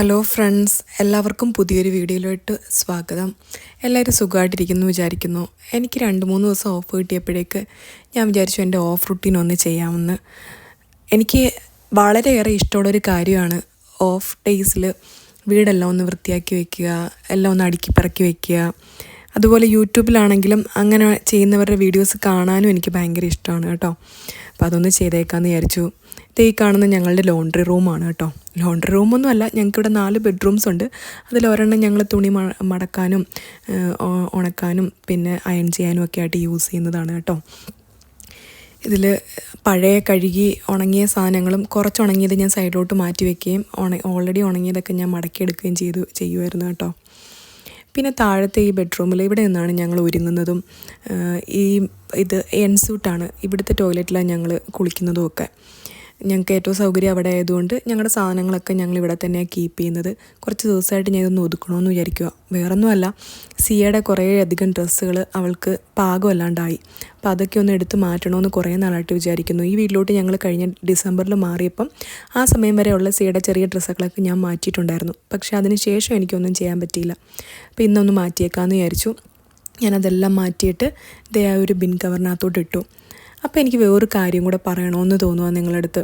Hello friends, എല്ലാവർക്കും പുതിയൊരു വീഡിയോയിലോട്ട് സ്വാഗതം. എല്ലാവരും സുഖമായിട്ടിരിക്കുന്നു വിചാരിക്കുന്നു. എനിക്ക് 2-3 ദിവസം ഓഫ് കിട്ടിയപ്പോഴേക്ക് ഞാൻ വിചാരിച്ചു എൻ്റെ ഓഫ് റുട്ടീൻ ഒന്ന് ചെയ്യാമെന്ന്. എനിക്ക് വളരെയേറെ ഇഷ്ടമുള്ളൊരു കാര്യമാണ് ഓഫ് ഡേയ്സിൽ വീടെല്ലാം ഒന്ന് വൃത്തിയാക്കി വയ്ക്കുക, എല്ലാം ഒന്ന് അടുക്കി പറക്കി വയ്ക്കുക. അതുപോലെ യൂട്യൂബിലാണെങ്കിലും അങ്ങനെ ചെയ്യുന്നവരുടെ വീഡിയോസ് കാണാനും എനിക്ക് ഭയങ്കര ഇഷ്ടമാണ് കേട്ടോ. അപ്പോൾ അതൊന്ന് ചെയ്തേക്കാമെന്ന് വിചാരിച്ചു. ഈ കാണുന്ന ഞങ്ങളുടെ ലോണ്ട്രി റൂമാണ് കേട്ടോ. ലോണ്ട്രി റൂമൊന്നും അല്ല, ഞങ്ങൾക്കിവിടെ 4 ബെഡ്റൂംസ് ഉണ്ട്. അതിലൊരെണ്ണം ഞങ്ങൾ തുണി മടക്കാനും ഉണക്കാനും പിന്നെ അയൺ ചെയ്യാനും ഒക്കെ ആയിട്ട് യൂസ് ചെയ്യുന്നതാണ് കേട്ടോ. ഇതിൽ പഴയ കഴുകി ഉണങ്ങിയ സാധനങ്ങളും കുറച്ച് ഉണങ്ങിയത് ഞാൻ സൈഡിലോട്ട് മാറ്റി വയ്ക്കുകയും ഓൾറെഡി ഉണങ്ങിയതൊക്കെ ഞാൻ മടക്കിയെടുക്കുകയും ചെയ്യുമായിരുന്നു കേട്ടോ. പിന്നെ താഴത്തെ ഈ ബെഡ്റൂമിൽ ഇവിടെ നിന്നാണ് ഞങ്ങൾ ഒരുങ്ങുന്നതും. ഇത് എൻസൂട്ടാണ്, ഇവിടുത്തെ ടോയ്ലറ്റിലാണ് ഞങ്ങൾ കുളിക്കുന്നതും ഒക്കെ. ഞങ്ങൾക്ക് ഏറ്റവും സൗകര്യം അവിടെ ആയതുകൊണ്ട് ഞങ്ങളുടെ സാധനങ്ങളൊക്കെ ഞങ്ങൾ ഇവിടെ തന്നെയാണ് കീപ്പ് ചെയ്യുന്നത്. കുറച്ച് ദിവസമായിട്ട് ഞാൻ ഇതൊന്ന് ഒതുക്കണമെന്ന് വിചാരിക്കുക. വേറൊന്നുമല്ല, സിയയുടെ കുറേ അധികം ഡ്രസ്സുകൾ അവൾക്ക് പാകമല്ലാണ്ടായി. അപ്പോൾ അതൊക്കെ ഒന്ന് എടുത്ത് മാറ്റണമെന്ന് കുറേ നാളായിട്ട് വിചാരിക്കുന്നു. ഈ വീട്ടിലോട്ട് ഞങ്ങൾ കഴിഞ്ഞ ഡിസംബറിൽ മാറിയപ്പം ആ സമയം വരെയുള്ള സിയയുടെ ചെറിയ ഡ്രസ്സുകളൊക്കെ ഞാൻ മാറ്റിയിട്ടുണ്ടായിരുന്നു. പക്ഷേ അതിന് ശേഷം എനിക്കൊന്നും ചെയ്യാൻ പറ്റിയില്ല. അപ്പോൾ ഇന്നൊന്ന് മാറ്റിയേക്കാമെന്ന് വിചാരിച്ചു. ഞാനതെല്ലാം മാറ്റിയിട്ട് ആ ഒരു ബിൻ കവറിനകത്തോട്ട് ഇട്ടു. അപ്പോൾ എനിക്ക് വേറൊരു കാര്യം കൂടെ പറയണമെന്ന് തോന്നുക നിങ്ങളുടെ അടുത്ത്.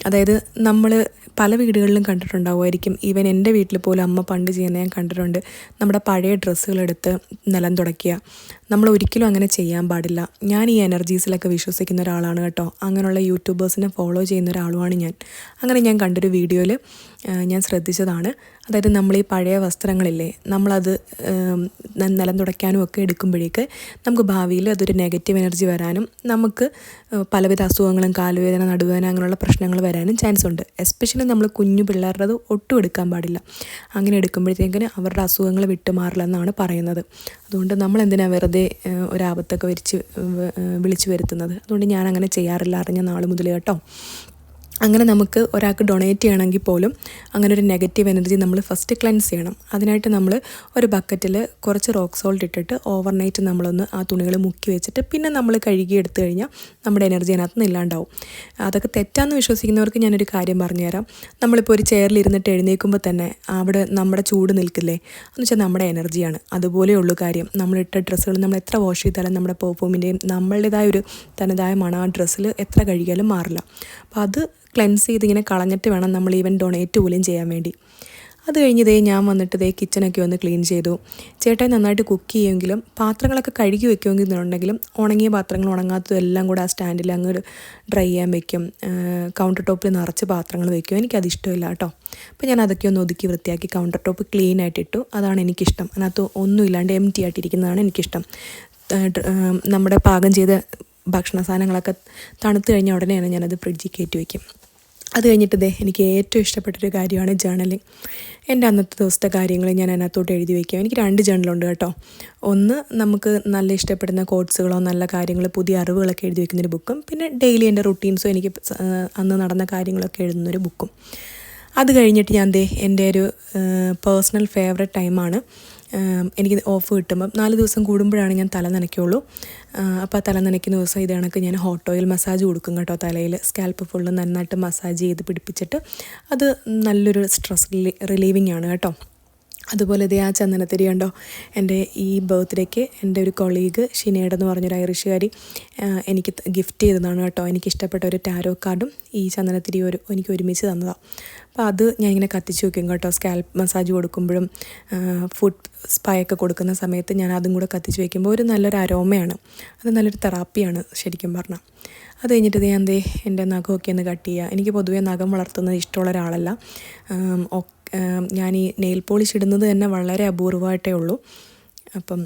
അതായത് നമ്മൾ പല വീടുകളിലും കണ്ടിട്ടുണ്ടാവുമായിരിക്കും, ഈവൻ എൻ്റെ വീട്ടിൽ പോലും അമ്മ പണ്ട് ചെയ്യുന്നത് ഞാൻ കണ്ടിട്ടുണ്ട്. നമ്മുടെ പഴയ ഡ്രസ്സുകളെടുത്ത് നിലം തുടയ്ക്കുക. നമ്മൾ ഒരിക്കലും അങ്ങനെ ചെയ്യാൻ പാടില്ല. ഞാൻ ഈ എനർജീസിലൊക്കെ വിശ്വസിക്കുന്ന ഒരാളാണ് കേട്ടോ. അങ്ങനെയുള്ള യൂട്യൂബേഴ്സിനെ ഫോളോ ചെയ്യുന്ന ഒരാളുമാണ് ഞാൻ. അങ്ങനെ ഞാൻ കണ്ടൊരു വീഡിയോയിൽ ഞാൻ ശ്രദ്ധിച്ചതാണ്. അതായത് നമ്മൾ ഈ പഴയ വസ്ത്രങ്ങളില്ലേ, നമ്മളത് നിലം തുടയ്ക്കാനും ഒക്കെ എടുക്കുമ്പോഴേക്ക് നമുക്ക് ഭാവിയിൽ അതൊരു നെഗറ്റീവ് എനർജി വരാനും നമുക്ക് പലവിധ അസുഖങ്ങളും കാലുവേദന, നടുവേദന അങ്ങനെയുള്ള പ്രശ്നങ്ങൾ വരാനും ചാൻസ് ഉണ്ട്. എസ്പെഷ്യലി നമ്മൾ കുഞ്ഞു പിള്ളേരുടെ ഒട്ടും എടുക്കാൻ പാടില്ല. അങ്ങനെ എടുക്കുമ്പോഴത്തേക്കിന് അവരുടെ അസുഖങ്ങൾ വിട്ടുമാറില്ലെന്നാണ് പറയുന്നത്. അതുകൊണ്ട് നമ്മളെന്തിനാണ് വെറുതെ ഒരാപത്തൊക്കെ വിളിച്ചു വരുത്തുന്നത്? അതുകൊണ്ട് ഞാൻ അങ്ങനെ ചെയ്യാറില്ല, അറിഞ്ഞ നാൾ മുതൽ കേട്ടോ. അങ്ങനെ നമുക്ക് ഒരാൾക്ക് ഡൊണേറ്റ് ചെയ്യണമെങ്കിൽ പോലും അങ്ങനെ ഒരു നെഗറ്റീവ് എനർജി നമ്മൾ ഫസ്റ്റ് ക്ലെൻസ് ചെയ്യണം. അതിനായിട്ട് നമ്മൾ ഒരു ബക്കറ്റിൽ കുറച്ച് റോക്ക് സോൾട്ട് ഇട്ടിട്ട് ഓവർനൈറ്റ് നമ്മളൊന്ന് ആ തുണികൾ മുക്കി വെച്ചിട്ട് പിന്നെ നമ്മൾ കഴുകി എടുത്തു കഴിഞ്ഞാൽ നമ്മുടെ എനർജി അതിനകത്ത് നിന്ന് ഇല്ലാണ്ടാവും. അതൊക്കെ തെറ്റാന്ന് വിശ്വസിക്കുന്നവർക്ക് ഞാനൊരു കാര്യം പറഞ്ഞുതരാം. നമ്മളിപ്പോൾ ഒരു ചെയറിലിരുന്നിട്ട് എഴുന്നേൽക്കുമ്പോൾ തന്നെ അവിടെ നമ്മുടെ ചൂട് നിൽക്കില്ലേ, എന്ന് വെച്ചാൽ നമ്മുടെ എനർജിയാണ്. അതുപോലെയുള്ളൂ കാര്യം. നമ്മളിട്ട ഡ്രസ്സുകൾ നമ്മൾ എത്ര വാഷ് ചെയ്താലും നമ്മുടെ പെർഫ്യൂമിൻ്റെയും നമ്മളുടേതായ ഒരു തനതായ മണം ആ ഡ്രസ്സിൽ എത്ര കഴുകിയാലും മാറില്ല. അപ്പോൾ അത് ക്ലെൻസ് ചെയ്ത് ഇങ്ങനെ കളഞ്ഞിട്ട് വേണം നമ്മൾ ഈവൻ ഡൊണേറ്റ് പോലും ചെയ്യാൻ വേണ്ടി. അത് കഴിഞ്ഞ് ഞാൻ വന്നിട്ട് കിച്ചണൊക്കെ ഒന്ന് ക്ലീൻ ചെയ്തു. ചേട്ടായി നന്നായിട്ട് കുക്ക് ചെയ്യുമെങ്കിലും പാത്രങ്ങളൊക്കെ കഴുകി വെക്കുമെന്നുണ്ടെങ്കിലും ഉണങ്ങിയ പാത്രങ്ങൾ ഉണങ്ങാത്തതും എല്ലാം കൂടെ ആ സ്റ്റാൻഡിൽ അങ്ങ് ഡ്രൈ ചെയ്യാൻ വെക്കും. കൗണ്ടർ ടോപ്പിൽ നിറച്ച് പാത്രങ്ങൾ വെക്കും. എനിക്കത് ഇഷ്ടമില്ല കേട്ടോ. അപ്പോൾ ഞാൻ അതൊക്കെ ഒന്ന് ഒതുക്കി വൃത്തിയാക്കി കൗണ്ടർ ടോപ്പ് ക്ലീൻ ആയിട്ടിട്ടു. അതാണ് എനിക്കിഷ്ടം. അതിനകത്ത് ഒന്നും ഇല്ലാണ്ട് എംറ്റി ആയിട്ടിരിക്കുന്നതാണ് എനിക്കിഷ്ടം. നമ്മുടെ പാകം ചെയ്ത ഭക്ഷണ സാധനങ്ങളൊക്കെ തണുത്ത് കഴിഞ്ഞ ഉടനെയാണ് ഞാനത് ഫ്രിഡ്ജിൽ കയറ്റി വയ്ക്കും. അത് കഴിഞ്ഞിട്ട് എനിക്ക് ഏറ്റവും ഇഷ്ടപ്പെട്ടൊരു കാര്യമാണ് ജേർണലിങ്. എൻ്റെ അന്നത്തെ ദിവസത്തെ കാര്യങ്ങൾ ഞാൻ അതിനകത്തോട്ട് എഴുതി വയ്ക്കും. എനിക്ക് 2 ജേർണലുണ്ട് കേട്ടോ. ഒന്ന് നമുക്ക് നല്ല ഇഷ്ടപ്പെടുന്ന കോട്സുകളോ നല്ല കാര്യങ്ങൾ പുതിയ അറിവുകളൊക്കെ എഴുതി വയ്ക്കുന്നൊരു ബുക്കും, പിന്നെ ഡെയിലി എൻ്റെ റുട്ടീൻസോ എനിക്ക് അന്ന് നടന്ന കാര്യങ്ങളൊക്കെ എഴുതുന്നൊരു ബുക്കും. അത് കഴിഞ്ഞിട്ട് ഞാൻ എൻ്റെ ഒരു പേഴ്സണൽ ഫേവറേറ്റ് ടൈമാണ്. എനിക്ക് ഓഫ് കിട്ടുമ്പം 4 ദിവസം കൂടുമ്പോഴാണ് ഞാൻ തല നനയ്ക്കുള്ളൂ. അപ്പോൾ ആ തല നനയ്ക്കുന്ന ദിവസം ഇത് കണക്ക് ഞാൻ ഹോട്ട് ഓയിൽ മസാജ് കൊടുക്കും കേട്ടോ. തലയിൽ സ്കാൽപ്പ് ഫുള്ള് നന്നായിട്ട് മസാജ് ചെയ്ത് പിടിപ്പിച്ചിട്ട് അത് നല്ലൊരു സ്ട്രെസ് റിലീവിങ് ആണ് കേട്ടോ. അതുപോലെ ആ ചന്ദനത്തിരി കണ്ടോ, എൻ്റെ ഈ ബർത്ത്ഡേക്ക് എൻ്റെ ഒരു കൊളീഗ് ഷിനേഡെന്ന് പറഞ്ഞൊരു ഐറിഷുകാരി എനിക്ക് ഗിഫ്റ്റ് ചെയ്തതാണ് കേട്ടോ. എനിക്കിഷ്ടപ്പെട്ട ഒരു ടാരോ കാർഡും ഈ ചന്ദനത്തിരി എനിക്ക് ഒരുമിച്ച് തന്നതാണ്. അപ്പോൾ അത് ഞാൻ ഇങ്ങനെ കത്തിച്ച് വയ്ക്കും കേട്ടോ. സ്കാൽപ്പ് മസാജ് കൊടുക്കുമ്പോഴും ഫുഡ് സ്പായൊക്കെ കൊടുക്കുന്ന സമയത്ത് ഞാൻ അതും കൂടെ കത്തിച്ച് വയ്ക്കുമ്പോൾ ഒരു നല്ലൊരു അരോമയാണ്. അത് നല്ലൊരു തെറാപ്പിയാണ് ശരിക്കും പറഞ്ഞാൽ. അത് കഴിഞ്ഞിട്ട് ഞാൻ എൻ്റെ നഖമൊക്കെ ഒന്ന് കട്ട് ചെയ്യുക. എനിക്ക് പൊതുവേ നഖം വളർത്തുന്നത് ഇഷ്ടമുള്ള ഒരാളല്ല. ഞാൻ ഈ നെയിൽ പോളിഷ് ഇടുന്നത് തന്നെ വളരെ അപൂർവമായിട്ടേ ഉള്ളൂ. അപ്പം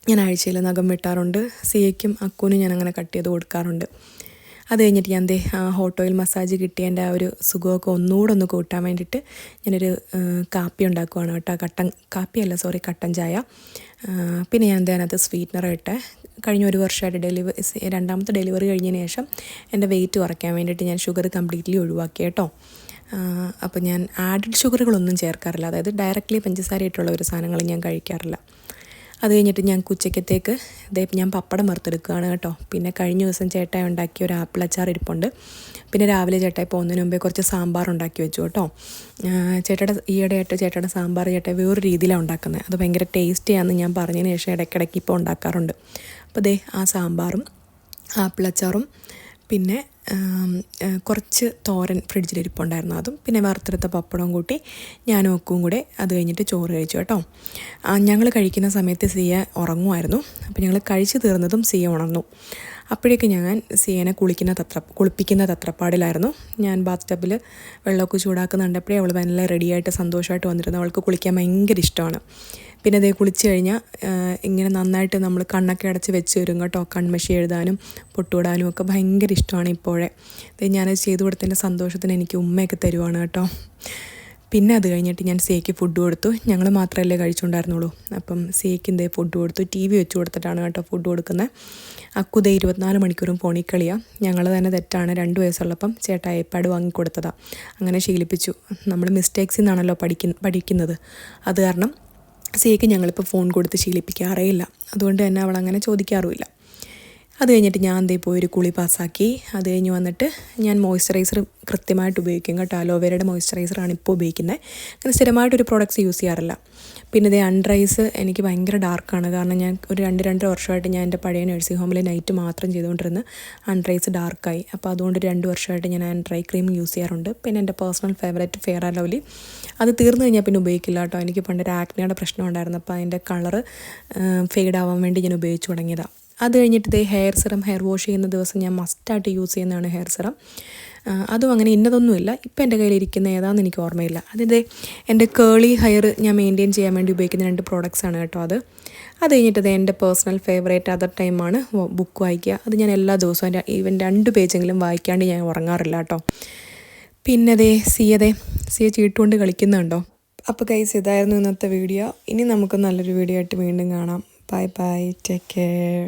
ഞാൻ ആഴ്ചയിൽ നഖം വെട്ടാറുണ്ട്. സിയയ്ക്കും അക്കൂനും ഞാൻ അങ്ങനെ കട്ട് ചെയ്ത് കൊടുക്കാറുണ്ട്. അത് കഴിഞ്ഞിട്ട് ഞാൻ ഹോട്ട് ഓയിൽ മസാജ് കിട്ടിയതിൻ്റെ ആ ഒരു സുഖമൊക്കെ ഒന്നുകൂടെ ഒന്ന് കൂട്ടാൻ വേണ്ടിയിട്ട് ഞാനൊരു കാപ്പി ഉണ്ടാക്കുവാണ് കേട്ടോ. കട്ടൻ ചായ. പിന്നെ ഞാൻ അതിനകത്ത് സ്വീറ്റ്നർ ഇട്ട് കഴിഞ്ഞ 1 വർഷമായിട്ട് രണ്ടാമത്തെ ഡെലിവറി കഴിഞ്ഞതിന് ശേഷം എൻ്റെ വെയിറ്റ് കുറയ്ക്കാൻ വേണ്ടിയിട്ട് ഞാൻ ഷുഗർ കംപ്ലീറ്റ്ലി ഒഴിവാക്കി കേട്ടോ. അപ്പോൾ ഞാൻ ആഡഡ് ഷുഗറുകളൊന്നും ചേർക്കാറില്ല. അതായത് ഡയറക്റ്റ്ലി പഞ്ചസാര ഇട്ടുള്ള ഒരു സാധനങ്ങൾ ഞാൻ കഴിക്കാറില്ല. അത് കഴിഞ്ഞിട്ട് ഞാൻ ഉച്ചക്കത്തേക്ക് ഞാൻ പപ്പടം വറുത്തെടുക്കുകയാണ് കേട്ടോ. പിന്നെ കഴിഞ്ഞ ദിവസം ചേട്ടായി ഉണ്ടാക്കിയ ഒരു ആപ്പിൾ അച്ചാർ ഇരിപ്പുണ്ട്. പിന്നെ രാവിലെ ചേട്ടായി പോകുന്നതിന് മുമ്പേ കുറച്ച് സാമ്പാർ ഉണ്ടാക്കി വെച്ചു കേട്ടോ. ചേട്ടയുടെ സാമ്പാർ ചേട്ടായി വേറൊരു രീതിയിലാണ് ഉണ്ടാക്കുന്നത്. അത് ഭയങ്കര ടേസ്റ്റിയാണെന്ന് ഞാൻ പറഞ്ഞതിന് ശേഷം ഇടയ്ക്കിടയ്ക്ക് ഇപ്പോൾ ഉണ്ടാക്കാറുണ്ട്. അപ്പോൾ ആ സാമ്പാറും ആപ്പിൾ അച്ചാറും പിന്നെ കുറച്ച് തോരൻ ഫ്രിഡ്ജിലിരിപ്പുണ്ടായിരുന്നു, അതും പിന്നെ വറുത്തെടുത്ത പപ്പടവും കൂട്ടി ഞാനും ഒക്കും കൂടെ അത് കഴിഞ്ഞിട്ട് ചോറ് കഴിച്ചു കേട്ടോ. ഞങ്ങൾ കഴിക്കുന്ന സമയത്ത് സിയ ഉറങ്ങുമായിരുന്നു. അപ്പോൾ ഞങ്ങൾ കഴിച്ചു തീർന്നതും സിയ ഉണർന്നു. അപ്പോഴേക്ക് ഞാൻ സിയനെ കുളിപ്പിക്കുന്ന തത്രപ്പാടിലായിരുന്നു. ഞാൻ ബാത്ത് ടബിൽ വെള്ളമൊക്കെ ചൂടാക്കുന്നുണ്ടപ്പോഴേ അവൾ നല്ല റെഡിയായിട്ട് സന്തോഷമായിട്ട് വന്നിരുന്നു. അവൾക്ക് കുളിക്കാൻ ഭയങ്കര ഇഷ്ടമാണ്. പിന്നെ അതേ കുളിച്ച് കഴിഞ്ഞാൽ ഇങ്ങനെ നന്നായിട്ട് നമ്മൾ കണ്ണൊക്കെ അടച്ച് വെച്ച് വരും കേട്ടോ. കൺമഷി എഴുതാനും പൊട്ടുവിടാനും ഒക്കെ ഭയങ്കര ഇഷ്ടമാണ് ഇപ്പോഴേ. ഞാനത് ചെയ്തു കൊടുത്തതിൻ്റെ സന്തോഷത്തിന് എനിക്ക് ഉമ്മയൊക്കെ തരുവാണ് കേട്ടോ. പിന്നെ അത് കഴിഞ്ഞിട്ട് ഞാൻ സിയയ്ക്ക് ഫുഡ് കൊടുത്തു. ഞങ്ങൾ മാത്രമല്ലേ കഴിച്ചുകൊണ്ടായിരുന്നുള്ളൂ. അപ്പം സിയയ്ക്ക് ഫുഡ് കൊടുത്തു. TV വെച്ച് കൊടുത്തിട്ടാണ് കേട്ടോ ഫുഡ് കൊടുക്കുന്നത്. അക്കുതേ 24 മണിക്കൂറും ഫോണിക്കളിയാണ്. ഞങ്ങൾ തന്നെ തെറ്റാണ്. 2 വയസ്സുള്ളപ്പം ചേട്ടാ ഐപാഡ് വാങ്ങിക്കൊടുത്തതാണ്. അങ്ങനെ ശീലിപ്പിച്ചു. നമ്മൾ മിസ്റ്റേക്സിൽ നിന്നാണല്ലോ പഠിക്കുന്നത്. അത് കാരണം സിയയ്ക്ക് ഞങ്ങളിപ്പോൾ ഫോൺ കൊടുത്ത് ശീലിപ്പിക്കാറേയില്ല. അതുകൊണ്ട് തന്നെ അവൾ അങ്ങനെ ചോദിക്കാറുമില്ല. അത് കഴിഞ്ഞിട്ട് ഞാൻ പോയി ഒരു കുളി പാസ്സാക്കി. അത് കഴിഞ്ഞ് വന്നിട്ട് ഞാൻ മോയ്സ്ചറൈസർ കൃത്യമായിട്ട് ഉപയോഗിക്കും കേട്ടോ. അലോവേരയുടെ മോയ്സ്ചറൈസറാണ് ഇപ്പോൾ ഉപയോഗിക്കുന്നത്. അങ്ങനെ സ്ഥിരമായിട്ടൊരു പ്രോഡക്റ്റ്സ് യൂസ് ചെയ്യാറില്ല. പിന്നെ അൺഡ്രൈസ് എനിക്ക് ഭയങ്കര ഡാർക്കാണ്. കാരണം ഞാൻ ഒരു 2-2.5 വർഷമായിട്ട് ഞാൻ എൻ്റെ പഴയ നഴ്സിംഗ് ഹോമിൽ നൈറ്റ് മാത്രം ചെയ്തുകൊണ്ടിരുന്ന് അൺഡ്രൈസ് ഡാർക്കായി. അപ്പോൾ അതുകൊണ്ട് 2 വർഷമായിട്ട് ഞാൻ ഡ്രൈ ക്രീം യൂസ് ചെയ്യാറുണ്ട്. പിന്നെ എൻ്റെ personal favourite fair and lovely, അത് തീർന്നു കഴിഞ്ഞാൽ പിന്നെ ഉപയോഗിക്കില്ല കേട്ടോ. എനിക്ക് പണ്ടൊരു ആക്നെയുടെ പ്രശ്നം ഉണ്ടായിരുന്നു. അപ്പോൾ അതിൻ്റെ കളറ് ഫെയ്ഡ് ആവാൻ വേണ്ടി ഞാൻ ഉപയോഗിച്ച് തുടങ്ങിയതാണ്. അത് കഴിഞ്ഞിട്ട് ഹെയർ വാഷ് ചെയ്യുന്ന ദിവസം ഞാൻ മസ്റ്റായിട്ട് യൂസ് ചെയ്യുന്നതാണ് ഹെയർ സിറം. അതും അങ്ങനെ ഇന്നതൊന്നുമില്ല. ഇപ്പം എൻ്റെ കയ്യിലിരിക്കുന്ന ഏതാണെന്ന് എനിക്ക് ഓർമ്മയില്ല. എൻ്റെ കേളി ഹെയർ ഞാൻ മെയിൻറ്റെയിൻ ചെയ്യാൻ വേണ്ടി ഉപയോഗിക്കുന്ന 2 പ്രോഡക്റ്റ്സാണ് കേട്ടോ അത് കഴിഞ്ഞിട്ട് എൻ്റെ പേഴ്സണൽ ഫേവറേറ്റ് അതർ ടൈമാണ് ബുക്ക് വായിക്കുക. അത് ഞാൻ എല്ലാ ദിവസവും ഈവൻ 2 പേജെങ്കിലും വായിക്കാണ്ട് ഞാൻ ഉറങ്ങാറില്ല കേട്ടോ. പിന്നെ സിയ ചീട്ടുകൊണ്ട് കളിക്കുന്നുണ്ടോ. അപ്പോൾ ഗൈസ്, ഇതായിരുന്നു ഇന്നത്തെ വീഡിയോ. ഇനി നമുക്ക് നല്ലൊരു വീഡിയോ ആയിട്ട് വീണ്ടും കാണാം. Bye bye, take care.